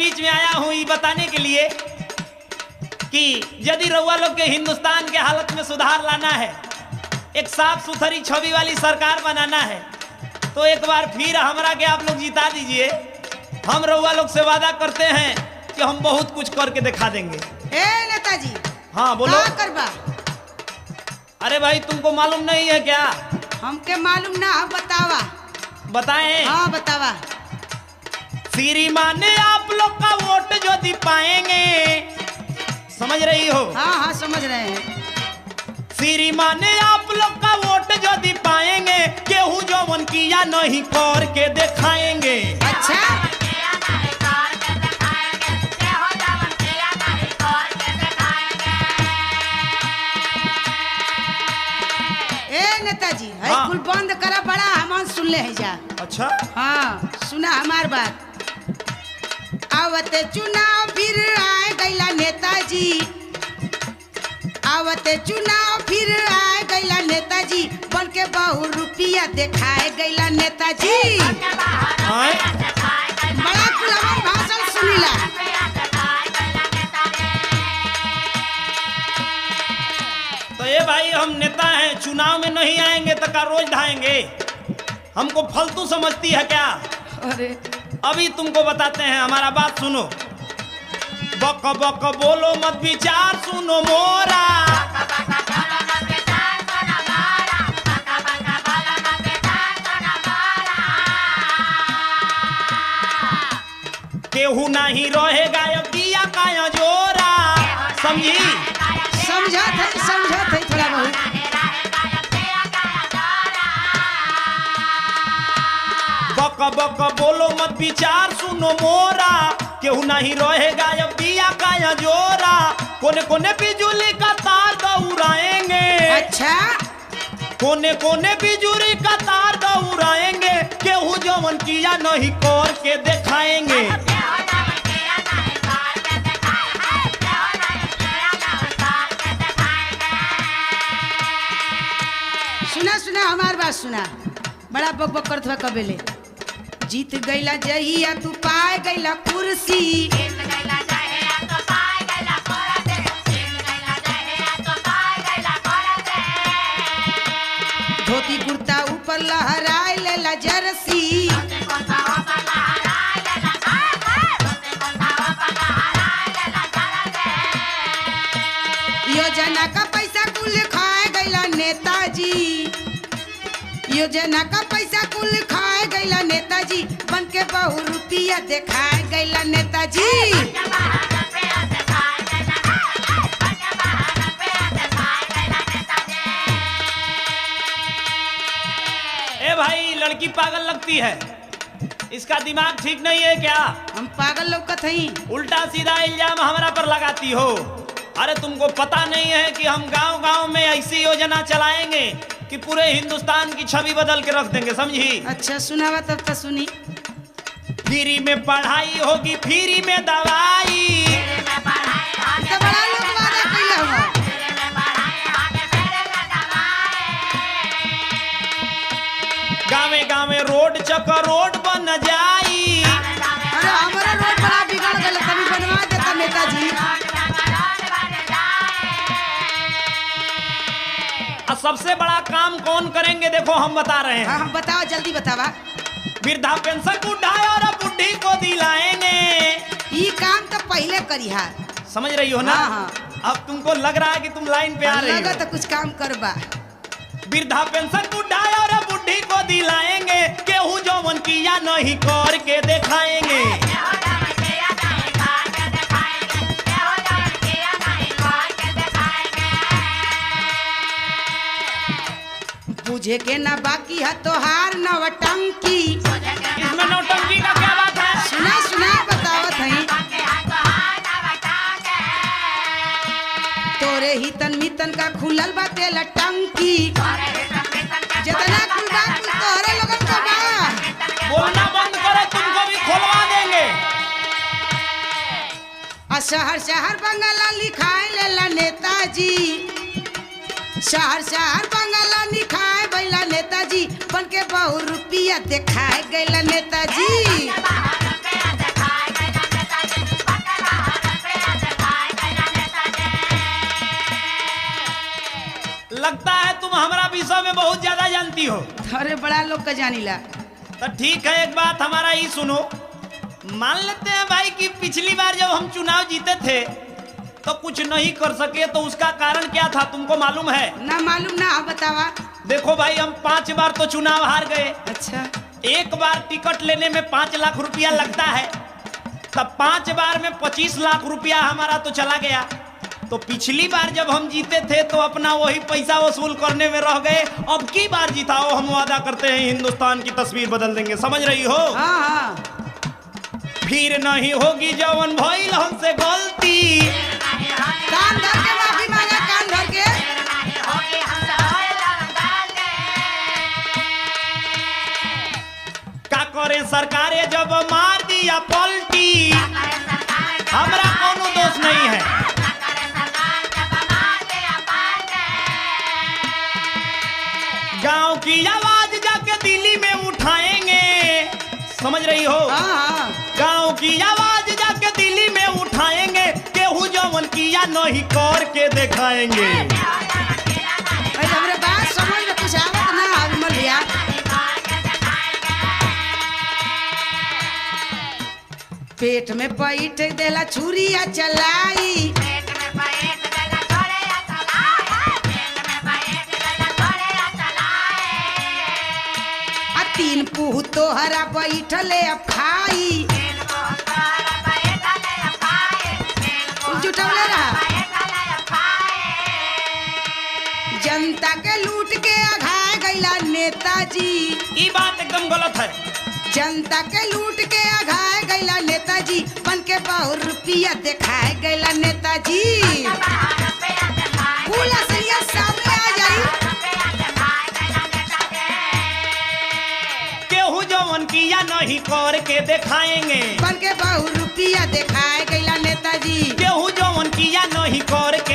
बीच में आया हूँ ये बताने के लिए कि यदि रउआ लोग के हिंदुस्तान के हालत में सुधार लाना है, एक साफ सुथरी छवि वाली सरकार बनाना है, तो एक बार फिर हमरा के आप लोग जिता दीजिए। हम रउआ लोग से वादा करते हैं कि हम बहुत कुछ करके दिखा देंगे। ए नेताजी, हाँ बोलो। का करबा? अरे भाई तुमको मालूम नहीं है क्या? हमके मालूम ना, बतावा। बताएं? हाँ बतावा। श्रीमान ने आप लोग का वोट जो दी पाएंगे, समझ रही हो? हाँ हाँ समझ रहे हैं। श्रीमान ने आप लोग का वोट जो दी पाएंगे, केहू जो मन किया नहीं कर के दिखाएंगे। अच्छा ए नेताजी, है हाँ। कुल बंद करा, बड़ा हम सुन ले है जा। अच्छा हाँ सुना हमार बात। आवते चुनाव फिर आए गैला नेताजी, आवते चुनाव फिर आए गैला नेताजी, बन के बहु रुपया दिखाए गैला नेताजी। आए? बड़ा कुल हमार भाषण सुनीला। तो ये भाई हम नेता हैं, चुनाव में नहीं आएंगे तो का रोज ढाएंगे? हमको फालतू समझती है क्या? अरे अभी तुमको बताते हैं, हमारा बात सुनो। बक बक बोलो मत, विचार सुनो मोरा। केहू नहीं रहेगा अब दिया का जोरा, समझी? समझत है थोड़ा बहुत। बक बक बोलो मत, विचार सुनो मोरा। केहू नहीं रहेगा अब दिया का जोरा। कोने कोने बिजुली का तार दौड़ाएंगे। अच्छा कोने कोने बिजुली का तार दौड़ाएंगे, केहू जवन किया नहीं कर के दिखाएंगे। सुना सुना हमार बात सुना। बड़ा बक बक करत हुआ कबेले। जीत गईला जहिया तू पाए गईला कुर्सी, धोती कुर्ता ऊपर लहराए लेला जर्सी, योजना का पैसा कुल खाए गईला नेताजी, योजना का पैसा कुल खाए गईला नेताजी, बन के बहु रुपया दिखाए गईला नेताजी। ए भाई लड़की पागल लगती है, इसका दिमाग ठीक नहीं है क्या? हम पागल लौकत हई? उल्टा सीधा इल्जाम हमारा पर लगाती हो। अरे तुमको पता नहीं है कि हम गांव गांव में ऐसी योजना चलाएंगे कि पूरे हिंदुस्तान की छवि बदल के रख देंगे, समझी? अच्छा सुनावा तब तो सुनी। फ्री में पढ़ाई होगी, फ्री में दवाई। तो बड़ा लोग वादा कइले हुआ। गावे गावे रोड चक्कर रोड बन जाई। अरे हमारा रोड बड़ा बिगड़ गया, कभी बनवा देता नेताजी। और सबसे बड़ा काम कौन करेंगे देखो हम बता रहे हैं। हाँ हम बताओ, जल्दी बतावा। वृद्धा पेंशन बुढ़ा और बुढ़ी को दिलाएंगे। ये काम तो पहले करिहा। समझ रही हो ना? हाँ, हाँ। अब तुमको लग रहा है कि तुम लाइन पे आ रही लगा हो। तो कुछ काम करबा। वृद्धा पेंशन बुढ़ा और बुढ़ी को दिलाएंगे, केहू जवन किया नहीं कर के दिखाएंगे। बुझे के ना बाकी है तोहार नवटंकी। इसमें नौटंकी का क्या बात है? सुना सुना बतावत हई। तोरे ही तन मितन का खुलल बाटे लटंकी, जितना कुल बात तोहरे लोगन को बा। बोलना बंद करो, तुमको भी खोलवा देंगे। आ शहर शहर बंगला लिखाए लेला नेताजी, शहर शहर बंगला लिखाए बैला नेताजी, बन के बहु रुपया दिखाए गैला नेताजी। जानती हो? अरे बड़ा लोग का जानीला। तो ठीक है, एक बात हमारा ही सुनो। मान लेते हैं भाई कि पिछली बार जब हम चुनाव जीते थे तो कुछ नहीं कर सके, तो उसका कारण क्या था तुमको मालूम है? ना मालूम ना, आप बतावा। देखो भाई, हम 5 बार तो चुनाव हार गए। अच्छा, एक बार टिकट लेने में 5 लाख रुपया लगता है, तब 5 बार में 25 लाख रुपया हमारा तो चला गया। तो पिछली बार जब हम जीते थे तो अपना वही पैसा वसूल करने में रह गए। अब की बार जिताओ, हम वादा करते हैं हिंदुस्तान की तस्वीर बदल देंगे। समझ रही हो? हाँ हाँ। फिर नहीं होगी जवन भइल हमसे गलती। कान धर के माफी मांगा, कान धर के। का करे सरकारे जब मार दिया पलटी, हमरा कोनो दोष नहीं है। गांव की आवाज जाके दिल्ली में उठाएंगे। समझ रही हो? हाँ। गांव की आवाज जाके दिल्ली में उठाएंगे। केहू जवन किया नहीं करके दिखाएंगे। अरे हमरे बात समझ में कुछ आवत ना आवे मल भैया। पेट में पैठ देला छुरिया चलाई, आ 3 पुह तोहरा बैठले अब खाई। जुटवले रहा। जनता के लूट के अघाए गईला नेताजी। ये बात एकदम गलत है। जनता के लूट के अघाए गईला नेताजी, बन के बहुत रुपया दिखाए गईला नेताजी। पूरा सरिया सामने आ जाई। केहू जवन किया नहीं करके दिखाएंगे। बन के बहुत रुपया दिखाए गईला नेताजी। केहू जवन किया नहीं करके